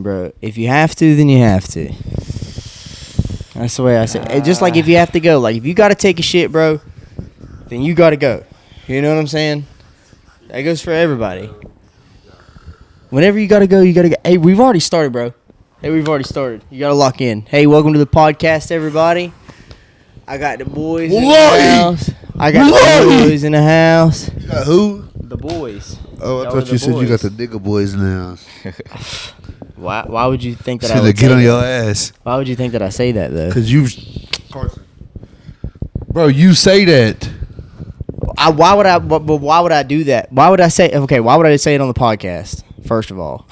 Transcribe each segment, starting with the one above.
Bro, if you have to, then you have to. That's the way I say it. Just like if you have to go. Like, if you got to take a shit, bro, then you got to go. You know what I'm saying? That goes for everybody. Whenever you got to go, you got to go. Hey, we've already started, bro. You got to lock in. Hey, welcome to the podcast, everybody. I got the boys in the house. You got who? The boys. Oh, I thought you said you got the nigga boys in the house. Why would you think that I Should would get on say your that? ass. Why would you think that I say that, though? Because bro, you say that. Why would I do that? Why would I say it on the podcast, first of all?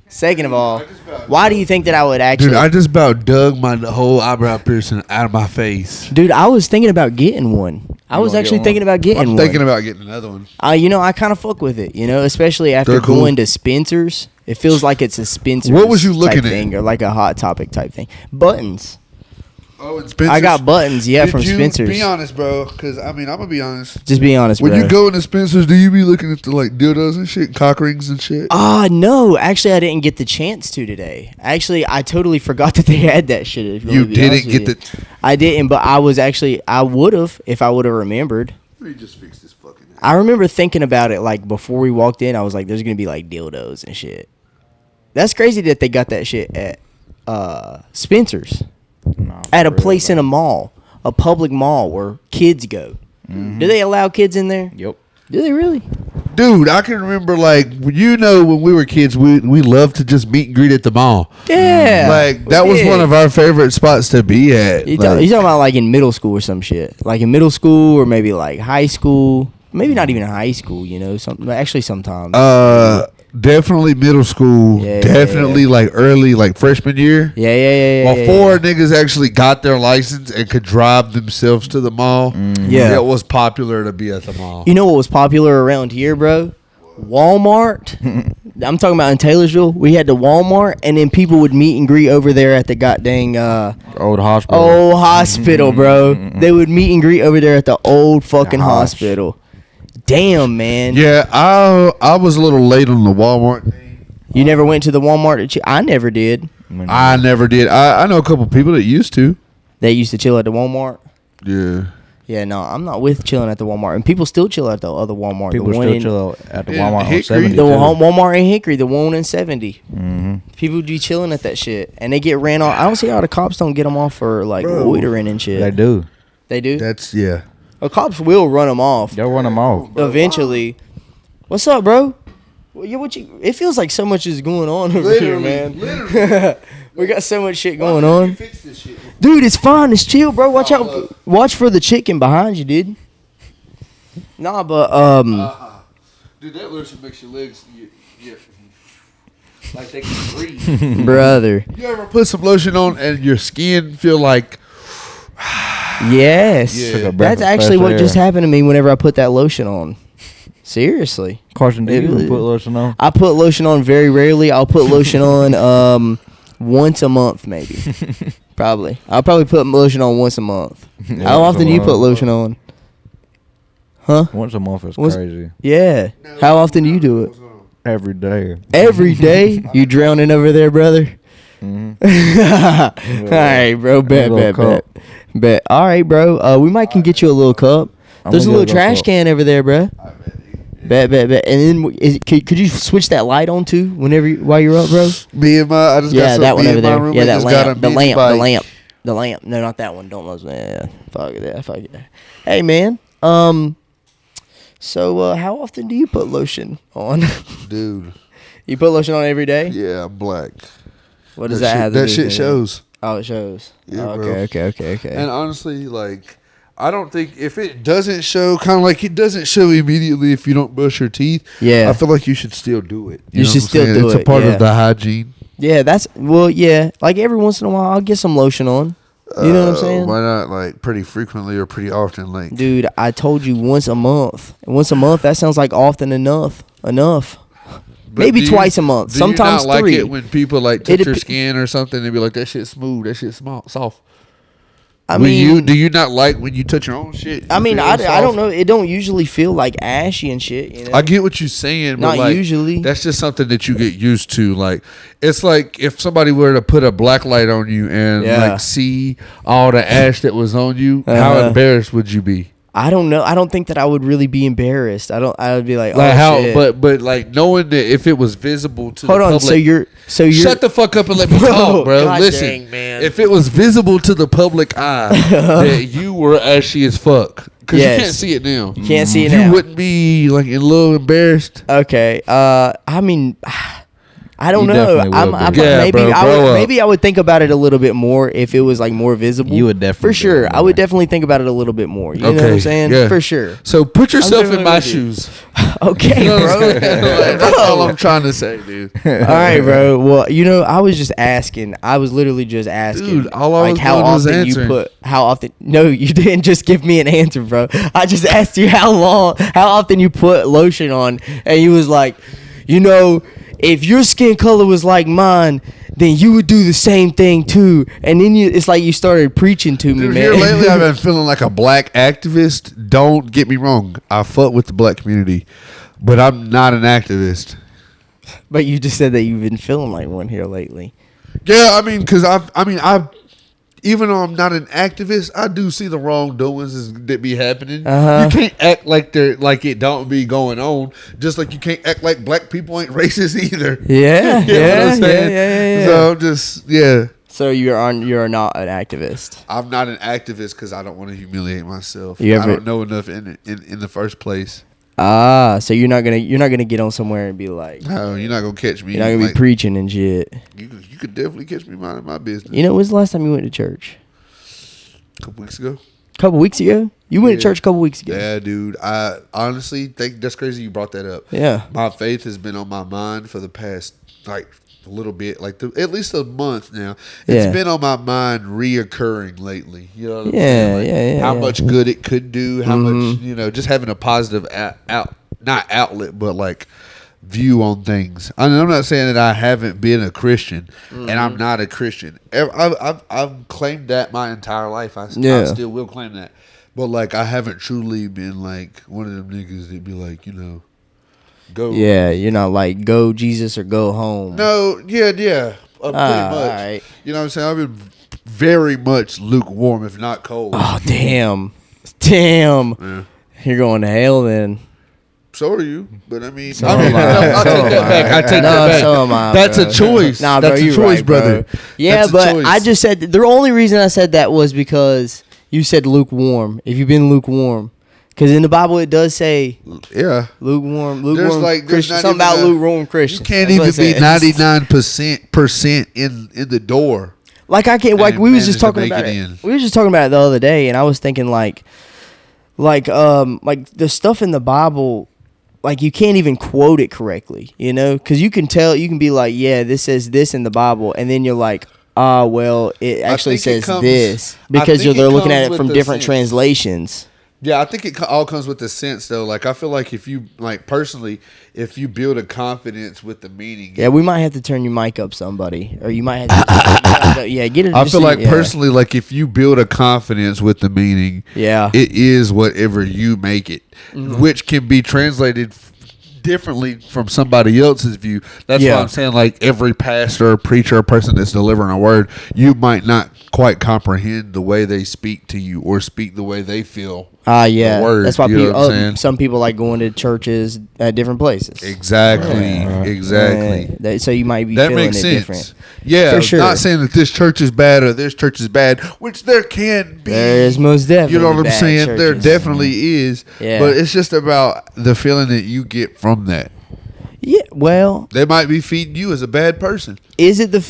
Second of all, why do you think that I would actually... Dude, I just about dug my whole eyebrow piercing out of my face. Dude, I was thinking about getting one. I was actually thinking about getting one. I'm thinking about getting another one. I kind of fuck with it, especially after going to Spencer's. It feels like it's a Spencer's What was you looking type thing, or like a Hot Topic type thing. Buttons. Oh, and Spencer's? I got buttons, from Spencer's. Be honest, bro, because, I'm going to be honest. Just be honest, bro. When you go into Spencer's, do you be looking at the, dildos and shit, cock rings and shit? No. Actually, I didn't get the chance to today. Actually, I totally forgot that they had that shit. You didn't get the... I didn't, but I would have if I would have remembered. Let me just fix this fucking ass. I remember thinking about it, before we walked in. I was like, there's going to be, dildos and shit. That's crazy that they got that shit at Spencer's. No, at a place in a mall, a public mall where kids go. Mm-hmm. Do they allow kids in there? Yep. Do they really? Dude, I can remember, when we were kids, we loved to just meet and greet at the mall. Yeah. That was one of our favorite spots to be at. You talking about, in middle school or some shit. Like, in middle school or maybe, high school. Maybe not even high school, actually sometimes. Definitely middle school. Yeah, definitely, early, freshman year. Yeah. Before niggas actually got their license and could drive themselves to the mall. Mm-hmm. Yeah. It was popular to be at the mall. You know what was popular around here, bro? Walmart. I'm talking about in Taylorsville. We had the Walmart, and then people would meet and greet over there at the goddamn old hospital. Old hospital, bro. They would meet and greet over there at the old fucking hospital. Damn, man. Yeah, I was a little late on the Walmart thing. You never went to the Walmart? I never did. I never did. I know a couple people that used to. They used to chill at the Walmart? Yeah. Yeah, no, I'm not with chilling at the Walmart. And people still chill at the other Walmart. People still chill at the Walmart on 70. The Walmart in Hickory, the one in 70. Mm-hmm. People be chilling at that shit. And they get ran off. I don't see how the cops don't get them off for, loitering and shit. They do. They do? Yeah. The cops will run them off. They'll run them off. Eventually. What's up, bro? It feels like so much is going on over here, man. Literally. We got so much shit going on. Fix this shit? Dude, it's fine. It's chill, bro. Watch out. Watch for the chicken behind you, dude. Nah, but Dude, that lotion makes your legs like they can breathe. brother. You ever put some lotion on and your skin feel like... Yes. Yeah. That's actually what just happened to me whenever I put that lotion on. Seriously. Carson, do you put lotion on? I put lotion on very rarely. I'll put lotion on once a month, maybe. Probably. I'll probably put lotion on once a month. Yeah, how often do you put lotion on? Huh? Once a month is crazy. Yeah. How often do you do it? Every day. Every day? You drowning over there, brother? Mm-hmm. All right, bro. Bet. All right, bro. We might can get you a little cup. There's a little trash can over there, bro. Bet. And then could you switch that light on too while you're up, bro? I just got that one over there. Yeah, that lamp. The lamp. No, not that one. Don't listen. Yeah, fuck it. Hey, man. So how often do you put lotion on? Dude. You put lotion on every day? Yeah, I'm black. What does that have to do? That shit shows. Oh, it shows. Yeah, Okay. And honestly, I don't think if it doesn't show, kind of it doesn't show immediately if you don't brush your teeth. Yeah. I feel like you should still do it. You should still do it. It's a part of the hygiene. Yeah, yeah. Every once in a while, I'll get some lotion on. You know what I'm saying? Why not pretty frequently or pretty often? Dude, I told you once a month. Once a month, that sounds like often enough. Maybe twice a month. Sometimes do you not 3. Like it when people touch your skin or something and be like, that shit's smooth, that shit's soft. I mean, do you not like when you touch your own shit? I mean, feel I soft? don't know. It don't usually feel like ashy and shit. You know? I get what you're saying, but Not like, usually. that's just something that you get used to. Like, it's like if somebody were to put a black light on you and like see all the ash that was on you, how embarrassed would you be? I don't know. I don't think that I would really be embarrassed. I would be like how, shit. but like knowing that if it was visible to Hold the on. public. So you're Shut the fuck up and let me talk, bro. God Listen, dang, man. if it was visible to the public eye that you were ashy as fuck, because you can't see it now. You can't see it You now. wouldn't be like a little embarrassed. Okay. I mean, I don't You know. definitely would be. Yeah, maybe bro, maybe I would think about it a little bit more if it was like more visible. You would definitely for do sure. it I would more. definitely think about it a little bit more. You know what Okay, I'm saying? yeah. For sure. So put yourself definitely in my with you. shoes. Okay, You know what I'm bro. saying? Like, that's all I'm trying to say, dude. All right, bro. Well, I was just asking. I was literally just asking. Dude, all I like was how doing was often answering. how often? No, you didn't just give me an answer, bro. I just asked you how often you put lotion on, and you was like, if your skin color was like mine, then you would do the same thing too. And then it's like you started preaching to me, Dude, man. here lately I've been feeling like a black activist. Don't get me wrong. I fuck with the black community, but I'm not an activist. But you just said that you've been feeling like one here lately. Yeah, I mean, because I even though I'm not an activist, I do see the wrongdoings that be happening. You can't act like it don't be going on. Just like you can't act like black people ain't racist either. Yeah, You know what I'm saying? yeah. So just So you're not an activist. I'm not an activist because I don't want to humiliate myself. You I ever- don't know enough in the first place. So you're not gonna get on somewhere and be like, No, you're not gonna catch me. you're not gonna be preaching and shit. You could definitely catch me minding my business. When's the last time you went to church? A couple weeks ago. A couple weeks ago. You went to church a couple weeks ago. Yeah, dude. I honestly think that's crazy you brought that up. Yeah. My faith has been on my mind for the past like a little bit, like at least a month now. It's Yeah. been on my mind reoccurring lately. You know what I'm Yeah, saying? yeah, How yeah. much good it could do, how much, just having a positive not outlet, but like view on things. I mean, I'm not saying that I haven't been a Christian, and I'm not a Christian. I've claimed that my entire life. I still will claim that. But like, I haven't truly been like one of them niggas that be like, go. Yeah, you're not like go Jesus or go home. No, yeah. Pretty much. All right. You know what I'm saying? I've been very much lukewarm, if not cold. Oh damn. Yeah. You're going to hell then. So are you, but I mean, So am I. I'll So take am that I. back. I take No, that back. so am I, That's bro. a choice. Nah, bro, That's a you're choice, right, brother. bro. Yeah, That's a but choice. I just said the only reason I said that was because you said lukewarm. If you've been lukewarm, because in the Bible it does say yeah. lukewarm There's Christian. not Something even about lukewarm Christian. You can't That's even what be it says. 99% in the door. Like I can't. Like and we was manage just to talking make about it it. in. We was just talking about it the other day, and I was thinking like the stuff in the Bible. Like you can't even quote it correctly, because you can tell. You can be like, yeah, this says this in the Bible, and then you're like, well, it actually think it says comes- this I because think they're it looking comes at it with from the different sense. translations. Yeah, I think it all comes with the sense, though. Like, I feel like if you, like, personally, if you build a confidence with the meaning. Yeah, we might have to turn your mic up, somebody, or you might have to. Yeah, get it. I feel like personally, like, if you build a confidence with the meaning, Yeah. it is whatever you make it, which can be translated differently from somebody else's view. That's why I'm saying, like, every pastor or preacher or person that's delivering a word, you might not quite comprehend the way they speak to you or speak the way they feel. Yeah. the word, That's why you know what I'm saying? some people like going to churches at different places. Exactly. So you might be That feeling makes it sense. different. Yeah, For sure. not saying that this church is bad or this church is bad, which there can be. There is most definitely. You know what I'm bad saying? There churches. definitely is. Yeah. But it's just about the feeling that you get from that. Yeah. Well, They might be feeding you as a bad person. is it the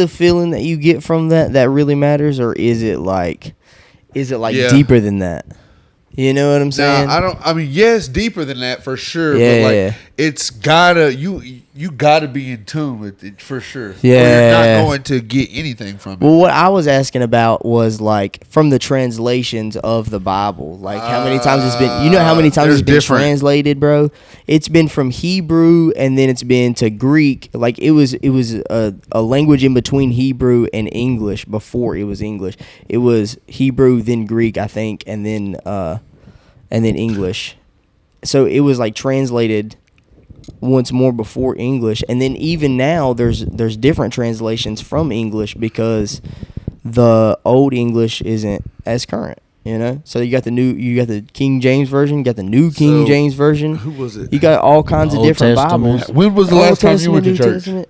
feeling that you get from that really matters, or is it like Yeah. deeper than that? You know what I'm saying? Now, yes, deeper than that for sure. Yeah, but like yeah. it's gotta you got to be in tune with it for sure. Yeah. Or you're not going to get anything from it. Well, what I was asking about was like from the translations of the Bible, like how many times it's been. You know how many times There's it's been different. translated, bro? It's been from Hebrew and then it's been to Greek. Like it was a language in between Hebrew and English before it was English. It was Hebrew, then Greek, I think, and then English. So it was like translated once more before English, and then even now there's different translations from English because the old English isn't as current, you know. So you got the King James version, you got the new King James version. Who was it? You got all kinds of Old different Testament. Bibles. When was the Old last time you went to Testament, New church? Testament.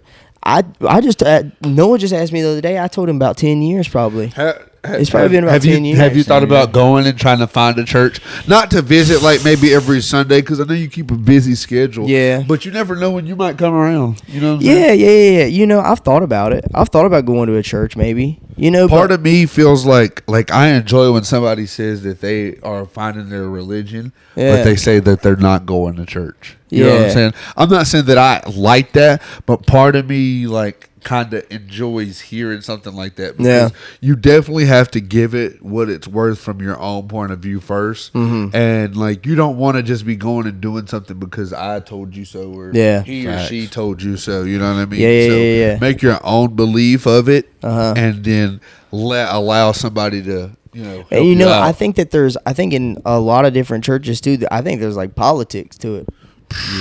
I just Noah just asked me the other day. I told him about 10 years probably. It's probably been about 10 years. Have you thought about going and trying to find a church? Not to visit like maybe every Sunday, because I know you keep a busy schedule. Yeah. But you never know when you might come around. You know what I'm saying? Yeah. You know, I've thought about it. I've thought about going to a church maybe. You know, Part of me feels like I enjoy when somebody says that they are finding their religion, Yeah. but they say that they're not going to church. You know what Yeah. I'm saying? I'm not saying that I like that, but part of me like kind of enjoys hearing something like that, because you definitely have to give it what it's worth from your own point of view 1st, and like you don't want to just be going and doing something because I told you so, or he or she told you so. You know what I mean? Yeah. Make your own belief of it, Uh-huh. and then allow somebody to help And you know, out. I think in a lot of different churches too, I think there's like politics to it.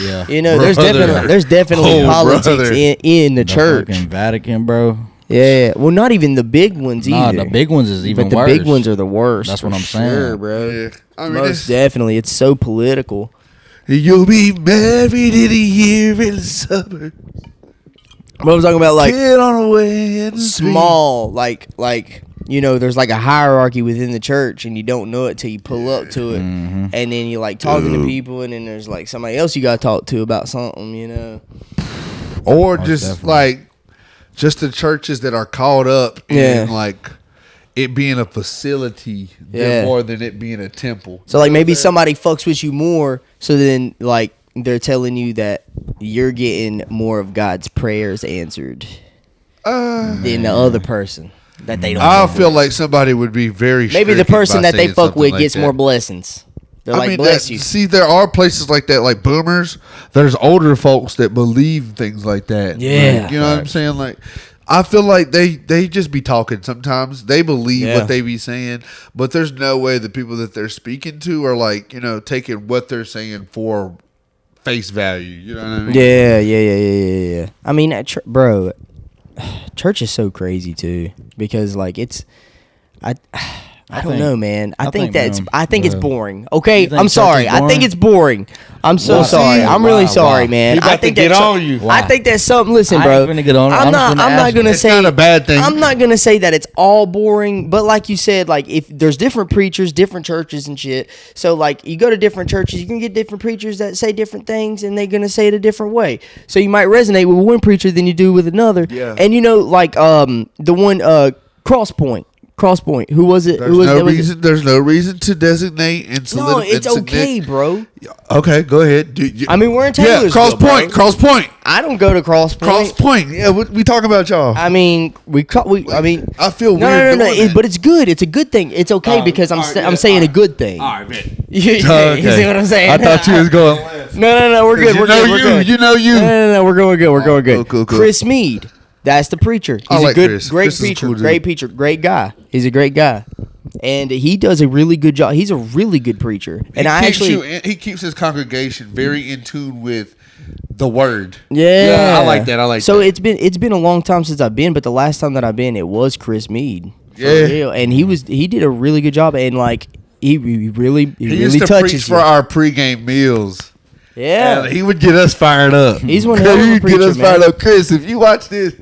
Yeah. You know, Brother. there's definitely Oh, politics brother. in the church. Fucking Vatican, bro. Yeah. Well, not even the big ones Nah, either. the big ones is even but the worse. big ones are the worst. That's for what I'm sure, saying. bro. Yeah. I mean, Most definitely, it's so political. you'll be married in a year in the summer. But I'm talking about like Get on away in the small, like you know, there's like a hierarchy within the church, and you don't know it till you pull up to it, and then you're like talking to people, and then there's like somebody else you got to talk to about something, you know. Or Most just definitely. like just the churches that are caught up in like it being a facility more than it being a temple. So like maybe somebody fucks with you more, so then like they're telling you that you're getting more of God's prayers answered than the other person that they don't. I feel like somebody would be very Maybe the stricken person by that they saying fuck something with like gets that. more blessings. They're like, bless you. See, there are places like that, like boomers. There's older folks that believe things like that. Yeah. Like, you know what I'm saying? Like, I feel like they just be talking sometimes. They believe what they be saying, but there's no way the people that they're speaking to are like, taking what they're saying for face value. You know what I mean? Yeah. I mean, bro, church is so crazy too, because like I don't know, man. I think it's boring. Okay, think I'm sorry. church is I think boring? it's boring. I'm so Well, sorry. see, I'm really why? sorry, Why? man. He about I think to get that's on you. I think that's something. Listen, I bro. ain't finna get on. I'm I'm not just gonna ask say It's not a bad thing. I'm not gonna say that it's all boring, but like you said, like if there's different preachers, different churches and shit. So like you go to different churches, you can get different preachers that say different things, and they're gonna say it a different way. So you might resonate with one preacher than you do with another. Yeah. And like the one Crosspoint. Who was it? There's no reason to designate and No, it's okay, bro. Okay, go ahead. I mean, we're in Yeah, Taylorsville, Cross Point. I don't go to Cross Point. Cross Point. Yeah, we talking about y'all. I mean, I feel no, weird. no, doing that. but it's good. It's a good thing. It's okay because I'm saying a good thing. All right, man. You see what I'm saying? I thought you was going last. No, we're good. We're good. We're good. You know you. No, we're going good. We're going good. Cool. Chris Meade. That's the preacher. I He's like a good, Chris. great Chris is a preacher. cool dude. Great preacher. Great guy. He's a great guy. And he does a really good job. He's a really good preacher. And He keeps his congregation very in tune with the word. Yeah, I like that. So it's been a long time since I've been, but the last time that I've been, it was Chris Meade. For real. And he did a really good job, and like he really used to touches preach you. for our pregame meals. Yeah, And he would get us fired up. He's one hell of a He'd get preacher, us fired up. Chris, if you watch this,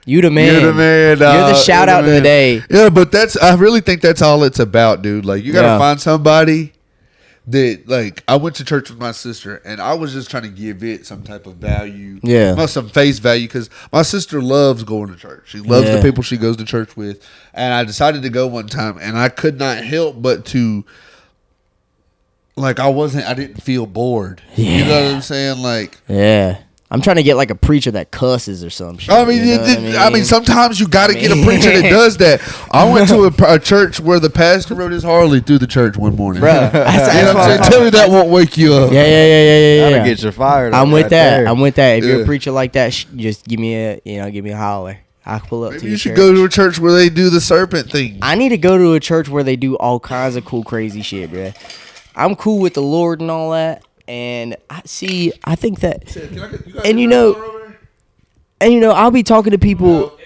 you the man. you're the man. You're the dog. shout You're out of the day. Yeah, but I really think that's all it's about, dude. Like, you got to find somebody that, like, I went to church with my sister, and I was just trying to give it some type of value. Yeah. Not some face value, because my sister loves going to church. She loves the people she goes to church with. And I decided to go one time, and I could not help but to, like, I didn't feel bored. Yeah. You know what I'm saying? Like, Yeah. I'm trying to get like a preacher that cusses or some shit. I mean, you know what I mean, sometimes you got to get a preacher that does that. I went to a church where the pastor rode his Harley through the church one morning. Bruh, You know that's what I'm saying? Tell me that won't wake you up. Yeah. That'll get you fired. I'm with right that. there. I'm with that. If you're Yeah. a preacher like that, just give me a holler. I'll pull up to Maybe your you should church. go to a church where they do the serpent thing. I need to go to a church where they do all kinds of cool, crazy shit, bruh. I'm cool with the Lord and all that, and I think that, and I'll be talking to people.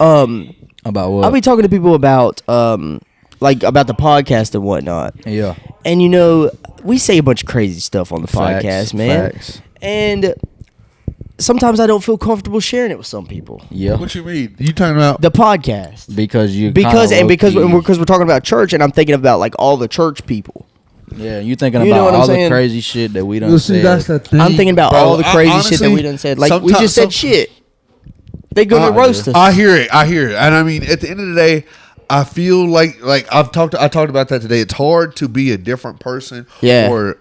About what? I'll be talking to people about like about the podcast and whatnot. Yeah. And we say a bunch of crazy stuff on the Facts, podcast, man. facts. And sometimes I don't feel comfortable sharing it with some people. Yeah. What you mean? You talking about? The podcast. Because Because low-key- we're talking about church, and I'm thinking about like all the church people. Yeah, you thinking You know about what I'm all the saying? crazy shit that we done Well, see, said. that's the thing. I'm thinking about bro. all the crazy shit that Honestly, we done said. Like we sometimes- just said shit. They gonna roast us. I hear it, and I mean, at the end of the day, I feel like I talked about that today. It's hard to be a different person, Yeah. or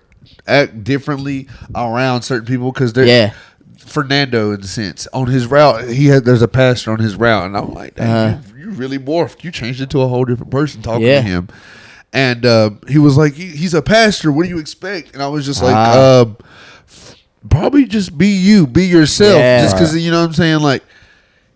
act differently around certain people because they're Yeah. Fernando, in a sense, on his route, there's a pastor on his route, and I'm like, dang, you really morphed. You changed it to a whole different person talking Yeah. to him. And he was like, he's a pastor. What do you expect? And I was just like, probably just be you, be yourself. Yeah. Just because, you know what I'm saying? Like,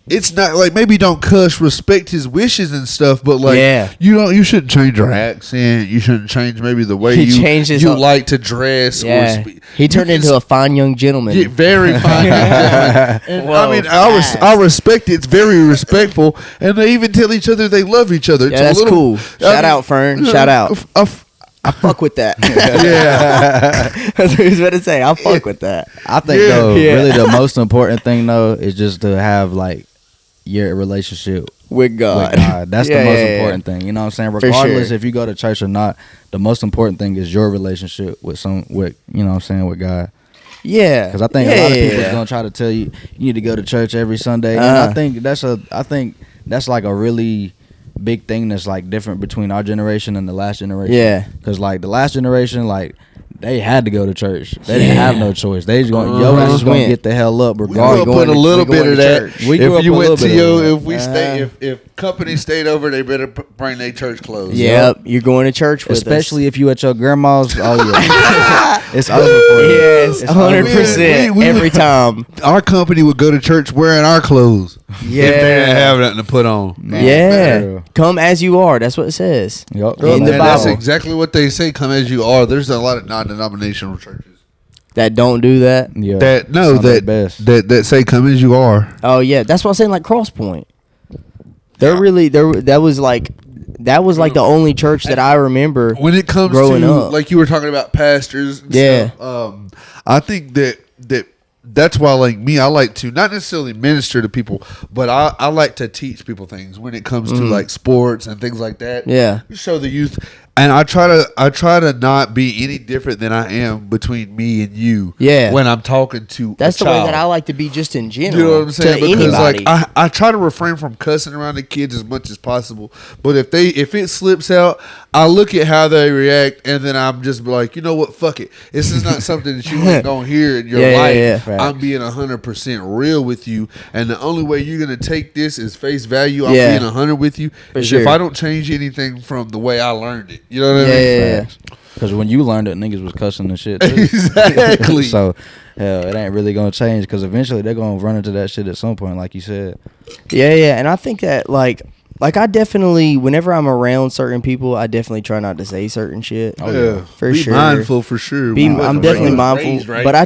it's not like, maybe don't cuss, respect his wishes and stuff, but like, Yeah. you shouldn't change your accent. You shouldn't change maybe the way He changed his whole- like to dress Yeah. or speak. He turned into a fine young gentleman. Yeah, very fine. And Whoa, I mean, fast. I respect it. It's very respectful, and they even tell each other they love each other. It's Yeah, that's a little, cool. Shout out, Fern. Shout out. I fuck with that. Yeah, That's what I was about to say. I fuck with that. I think Yeah. though, Yeah. really the most important thing though is just to have like your relationship With God. with God. That's Yeah, the most yeah, yeah. important thing. You know what I'm saying? For Regardless sure. if you go to church or not, the most important thing is your relationship with you know what I'm saying, with God. Yeah. Because I think a lot of people is gonna try to tell you you need to go to church every Sunday. And I think that's like a really big thing that's like different between our generation and the last generation. Yeah. Because like the last generation, like they had to go to church. They didn't have no choice. They just going your ass is gonna Went. get the hell up we regardless. gonna put a little we bit going of to that. church. We grew If up you a went little to bit of your, that. if we stay, if company stayed over, they better bring their church clothes. Yep. You're going to church with Especially if you at your grandma's. Oh yeah, it's over for you. Yes, It's 100% we- every time. Our company would go to church wearing our clothes. Yeah. If they didn't have nothing to put on. Yeah. Come as you are. That's what it says. Yup. In the And that's Bible. exactly what they say. Come as you are. There's a lot of non-denominational churches That don't do that. Yeah. that best. that say come as you are. Oh yeah, that's what I'm saying. Like Cross Point, they're really there. That was like the only church that I remember. When it comes growing to up. like you were talking about pastors, and Yeah. stuff, I think that's why, like me, I like to not necessarily minister to people, but I like to teach people things when it comes to like sports and things like that. Yeah. Show the youth, and I try to not be any different than I am between me and you. Yeah. when I'm talking to That's a the way child. that I like to be, just in general. You know what I'm saying? To Because anybody. like I try to refrain from cussing around the kids as much as possible. But if it slips out, I look at how they react, and then I'm just like, you know what? Fuck it. This is not something that you ain't gonna hear in your Yeah, yeah, life. yeah. Facts. I'm being 100% real with you, and the only way you're gonna take this is face value. I'm Yeah. being 100 with you. For Is sure. if I don't change anything from the way I learned it. You know what I Yeah, mean? yeah, yeah. Because when you learned it, niggas was cussing and shit. Too. Exactly. So, hell, it ain't really gonna change because eventually they're gonna run into that shit at some point, like you said. Yeah, and I think that like I definitely, whenever I'm around certain people, I definitely try not to say certain shit. Yeah. For Be sure. mindful for sure. I'm Wasn't definitely raised mindful, right. but I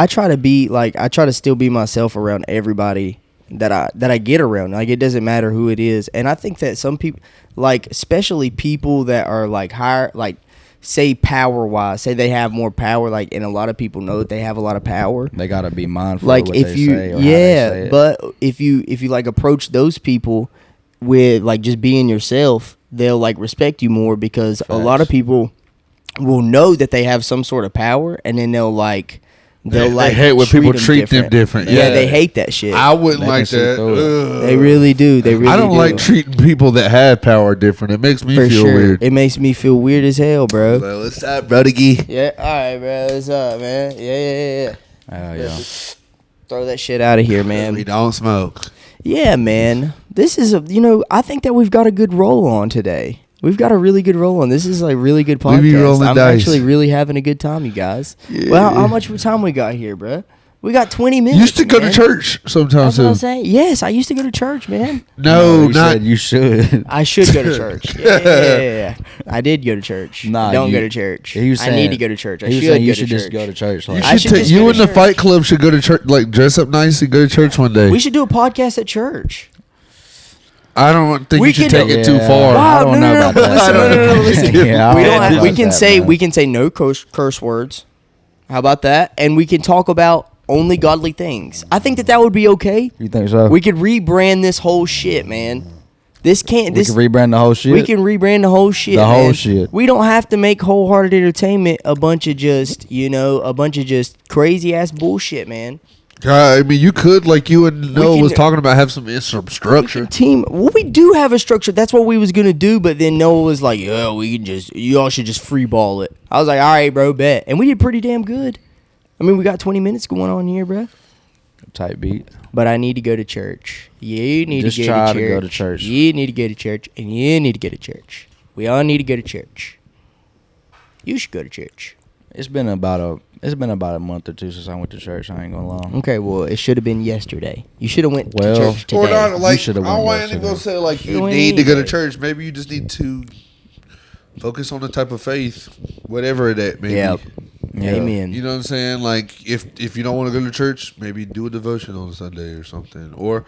try to be like, I try to still be myself around everybody that I get around. Like, it doesn't matter who it is. And I think that some people, like especially people that are like higher, like say power wise, say they have more power, like, and a lot of people know that they have a lot of power. They gotta be mindful. Like of what if they you, say or how they say it. but if you like approach those people with like just being yourself, they'll like respect you more, because a lot of Facts. people will know that they have some sort of power, and then they'll They hate when people treat them different. Yeah, Yeah. they hate that shit. I wouldn't They can like see that. through it. Ugh. They really do. They really I don't do. like treating people that have power different. It makes me For feel sure. weird. It makes me feel weird as hell, bro. Well, what's up, Brody? Yeah, all right, bro. What's up, man? Yeah. Hell yeah. Throw that shit out of here, man. We don't smoke. Yeah, man. This is I think that we've got a good roll on today. We've got a really good roll on. This is a really good podcast. We be rolling I'm dice. actually really having a good time, you guys. Yeah. Well, how much time we got here, bruh? We got 20 minutes. You used to go to man. church sometimes That's what I'm too. saying. Yes, I used to go to church, man. No, you not said you should. I should go to church. Yeah. I did go to church. Nah, Don't you- go to church. he was I need saying- to go to church. I He was should saying go you to should church. just go to church. You Like, I should just go you to and the church. Fight Club should go to church, like dress up nice and go to church one day. We should do a podcast at church. I don't think We you should can- take it too Yeah. far. Wow. I don't know about that. Listen, no, listen. Yeah, I we don't don't. know Have, we about can that, say man. we can say no curse words. How about that? And we can talk about only godly things. I think that would be okay. You think so? We could rebrand this whole shit, man. This can't. We This can rebrand the whole shit. we can rebrand the whole shit. The whole man. shit. We don't have to make Wholehearted Entertainment a bunch of just crazy ass bullshit, man. I mean, you could, like you and Noah can- was talking about, have some structure. Team, well, we do have a structure. That's what we was gonna do, but then Noah was like, "Yeah, y'all should just free ball it." I was like, "All right, bro, bet." And we did pretty damn good. I mean, we got 20 minutes going on here, bro. Type beat. But I need to go to church. You need Just to try go to to church. go to church. You need to go to church, and you need to go to church. We all need to go to church. You should go to church. It's been about a month or two since I went to church. I ain't gonna lie. Okay, well, it should have been yesterday. You should have went Well, to church today. Or not, like, should've I don't went want to go yesterday. say, like, you Should've need to go to went church. Maybe you just need to focus on the type of faith, whatever that may Yep. be. Yeah. Amen. You know what I'm saying? Like, if you don't want to go to church, maybe do a devotion on Sunday or something. Or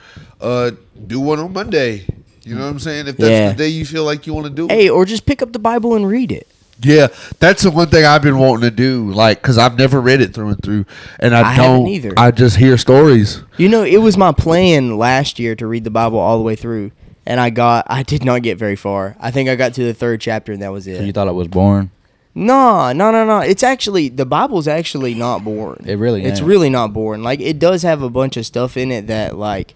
do one on Monday. You know what I'm saying? If that's Yeah. the day you feel like you want to do it. Hey, or just pick up the Bible and read it. Yeah, that's the one thing I've been wanting to do. Like, because I've never read it through and through. And I haven't don't either. I just hear stories. You know, it was my plan last year to read the Bible all the way through, and I did not get very far. I think I got to the 3rd chapter, and that was So you it. thought it was boring? No. It's actually, the Bible's actually not boring. It really It's ain't. really not boring. Like, it does have a bunch of stuff in it that, like,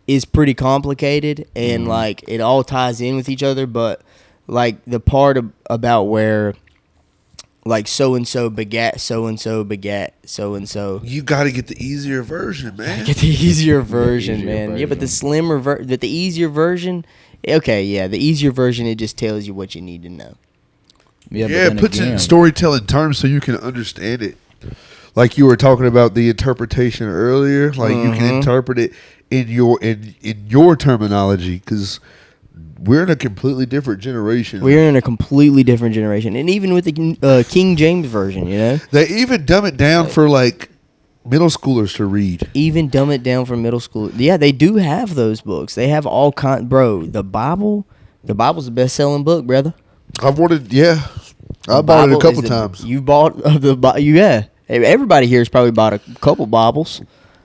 is pretty complicated, and, like, it all ties in with each other, but, like, the part about where, like, so-and-so begat so-and-so begat so-and-so. You got to get the easier version, man. Get the easier version, easier man. Yeah, but the version. slimmer but the easier version, okay, yeah, the easier version, it just tells you what you need to know. Yeah, Yeah, but then puts it in again, storytelling terms so you can understand it. Like you were talking about the interpretation earlier, like you can interpret it in your terminology, because we're in a completely different generation. We're in a completely different generation, and even with the King James version, you know, They even dumb it down for like middle schoolers to read. even dumb it down for middle school. Yeah, they do have those books. They have all kind. Bro, the Bible's the best-selling book, brother. I've wanted, yeah, I The bought it a Bible couple is times. You bought yeah. Everybody here has probably bought a couple Bibles.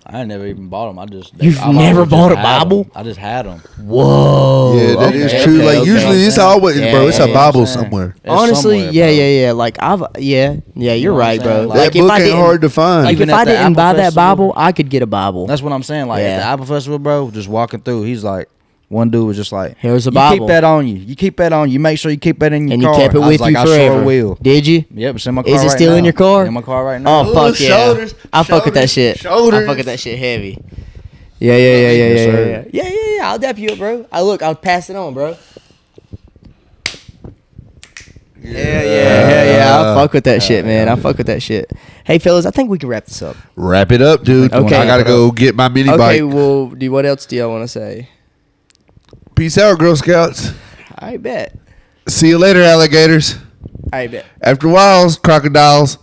I never even bought them. You've I've never always bought just a had 'em. Bible? I just had them. Whoa. Yeah, that is true. okay, Like okay. usually it's always, Yeah, bro. It's yeah, a yeah. Bible I'm saying. somewhere. It's Honestly, somewhere, yeah. bro. Like you're know what right, I'm bro. saying? Like That if book I ain't didn't, hard to find. like Even if at I the didn't Apple buy that Festival. Bible, I could get a Bible. That's what I'm saying. Like Yeah. at the Apple Festival, bro, just walking through, he's like, one dude was just like, Here's a you Bible. keep that on you. You keep that on you. Make sure you keep that in your And car. you kept it I was with like, you I forever. sure will. Did you? Yep, it's in my car. Is it right still now. in your car? In my car right now. Oh fuck yeah! shoulders, I fuck with that shoulders, shit. I shoulders. fuck with that shit heavy. Yeah. Yes, sir. Yeah. I'll dap you up, bro. I'll pass it on, bro. Yeah. I'll fuck with that shit, man. I'll fuck with that shit. Hey, fellas, I think we can wrap this up. Wrap it up, dude. Okay. I gotta go get my mini Okay, bike. well, what else do y'all want to say? Peace out, Girl Scouts. I bet. See you later, alligators. I bet. After a while, crocodiles.